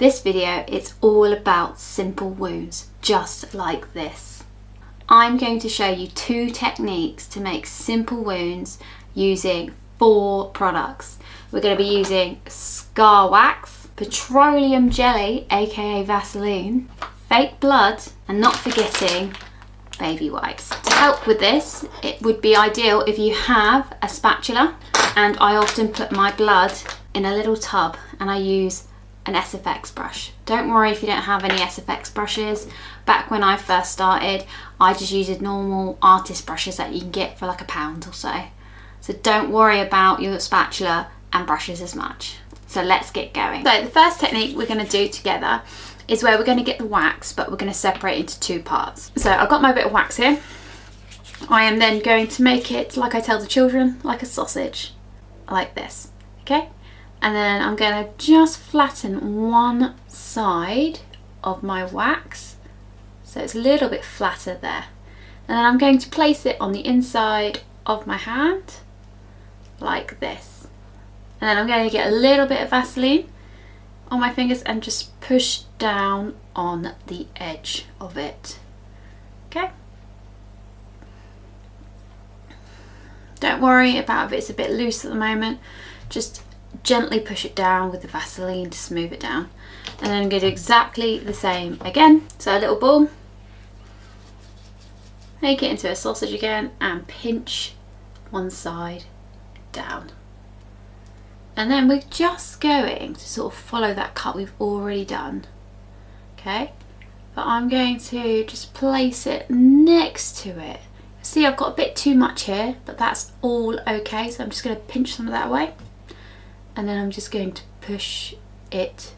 This video is all about simple wounds, just like this. I'm going to show you 2 techniques to make simple wounds using 4 products. We're going to be using scar wax, petroleum jelly, aka Vaseline, fake blood, and not forgetting baby wipes. To help with this, it would be ideal if you have a spatula, and I often put my blood in a little tub and I use an SFX brush. Don't worry if you don't have any SFX brushes. Back when I first started, I just used normal artist brushes that you can get for like £1 or so. So don't worry about your spatula and brushes as much. So let's get going. So the first technique we're going to do together is where we're going to get the wax, but we're going to separate into 2 parts. So I've got my bit of wax here. I am then going to make it, like I tell the children, like a sausage, like this, okay? And then I'm going to just flatten one side of my wax, so it's a little bit flatter there. And then I'm going to place it on the inside of my hand, like this. And then I'm going to get a little bit of Vaseline on my fingers and just push down on the edge of it, okay? Don't worry about if it's a bit loose at the moment, just gently push it down with the Vaseline to smooth it down. And then I'm going to do exactly the same again. So a little ball, make it into a sausage again and pinch one side down. And then we're just going to sort of follow that cut we've already done, okay? But I'm going to just place it next to it. See, I've got a bit too much here, but that's all okay. So I'm just going to pinch some of that away. And then I'm just going to push it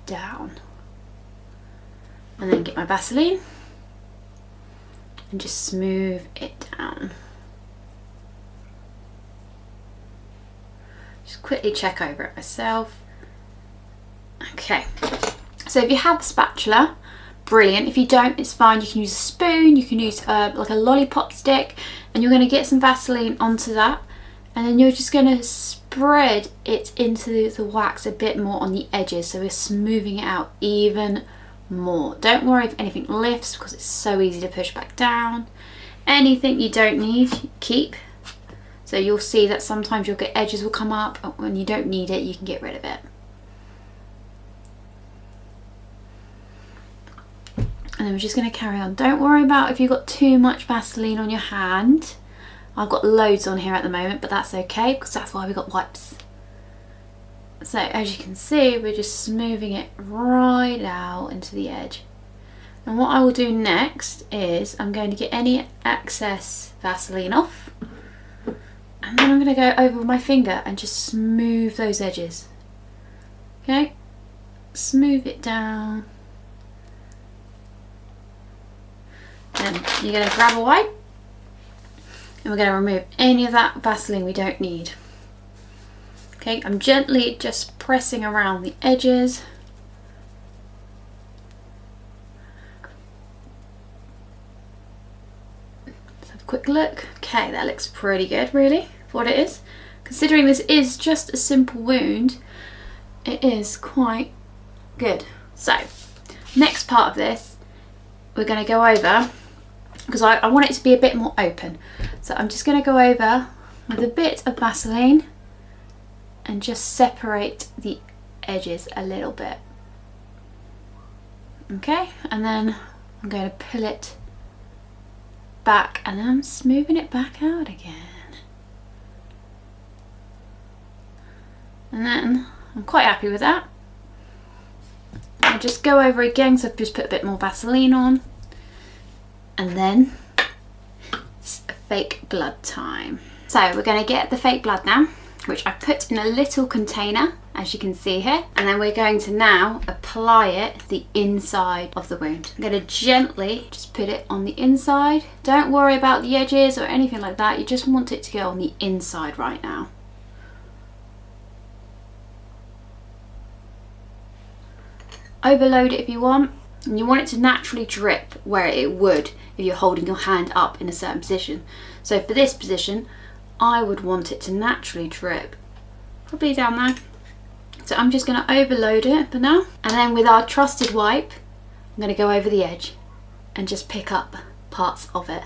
down. And then get my Vaseline and just smooth it down. Just quickly check over it myself. Okay, so if you have a spatula, brilliant. If you don't, it's fine. You can use a spoon, you can use like a lollipop stick, and you're going to get some Vaseline onto that, and then you're just going to spread it into the wax a bit more on the edges, so we're smoothing it out even more. Don't worry if anything lifts, because it's so easy to push back down. Anything you don't need, keep. So you'll see that sometimes you'll get edges will come up, and when you don't need it, you can get rid of it. And then we're just going to carry on. Don't worry about if you've got too much Vaseline on your hand. I've got loads on here at the moment, but that's okay, because that's why we've got wipes. So as you can see, we're just smoothing it right out into the edge. And what I will do next is I'm going to get any excess Vaseline off. And then I'm going to go over with my finger and just smooth those edges. Okay? Smooth it down. Then you're going to grab a wipe and we're going to remove any of that Vaseline we don't need. Okay, I'm gently just pressing around the edges. Let's have a quick look. Okay, that looks pretty good, really, for what it is. Considering this is just a simple wound, it is quite good. So, next part of this, we're going to go over, because I want it to be a bit more open. So I'm just going to go over with a bit of Vaseline and just separate the edges a little bit. Okay, and then I'm going to pull it back and then I'm smoothing it back out again. And then I'm quite happy with that. I'll just go over again, so I've just put a bit more Vaseline on. And then it's fake blood time. So we're going to get the fake blood now, which I've put in a little container, as you can see here. And then we're going to now apply it to the inside of the wound. I'm going to gently just put it on the inside. Don't worry about the edges or anything like that. You just want it to go on the inside right now. Overload it if you want. And you want it to naturally drip where it would if you're holding your hand up in a certain position. So for this position, I would want it to naturally drip, probably down there. So I'm just going to overload it for now. And then with our trusted wipe, I'm going to go over the edge and just pick up parts of it.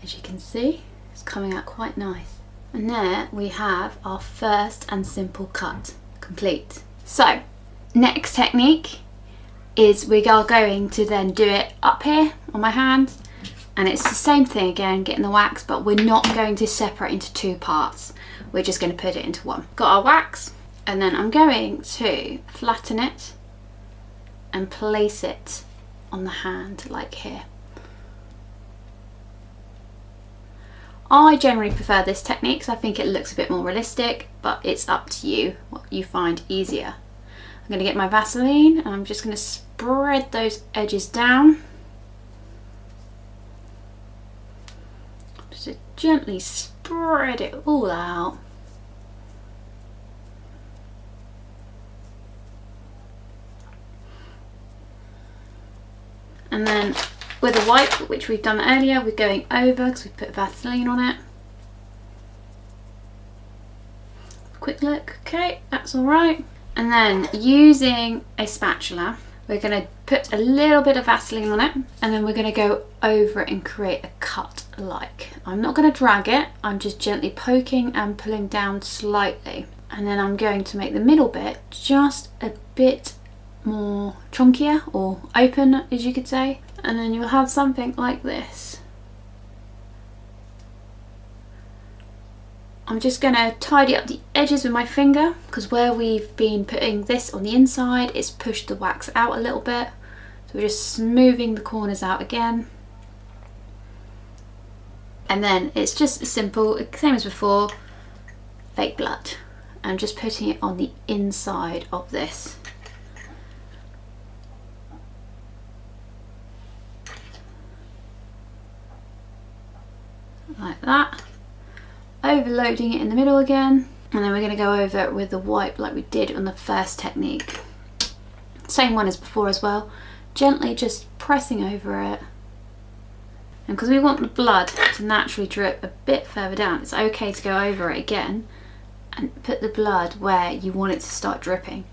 As you can see, it's coming out quite nice. And there we have our first and simple cut complete. So next technique is we are going to then do it up here on my hand, and it's the same thing again, getting the wax, but we're not going to separate into two parts. We're just going to put it into one. Got our wax, and then I'm going to flatten it and place it on the hand like here. I generally prefer this technique because I think it looks a bit more realistic, but it's up to you what you find easier. I'm going to get my Vaseline and I'm just going to spread those edges down. Just gently spread it all out. And then with a wipe, which we've done earlier, we're going over because we put Vaseline on it. Quick look, okay, that's all right. And then using a spatula, we're going to put a little bit of Vaseline on it, and then we're going to go over it and create a cut like. I'm not going to drag it, I'm just gently poking and pulling down slightly. And then I'm going to make the middle bit just a bit more chunkier or open, as you could say. And then you'll have something like this. I'm just going to tidy up the edges with my finger, because where we've been putting this on the inside, it's pushed the wax out a little bit. So we're just smoothing the corners out again. And then it's just simple, same as before, fake blood. I'm just putting it on the inside of this. Like that, overloading it in the middle again, and then we're going to go over it with the wipe like we did on the first technique. Same one as before as well, gently just pressing over it. And because we want the blood to naturally drip a bit further down, it's okay to go over it again and put the blood where you want it to start dripping.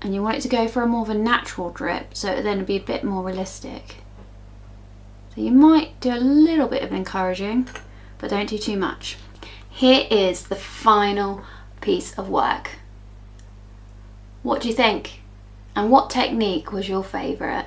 And you want it to go for a more of a natural drip, so then it'll be a bit more realistic. So you might do a little bit of encouraging, but don't do too much. Here is the final piece of work. What do you think? And what technique was your favourite?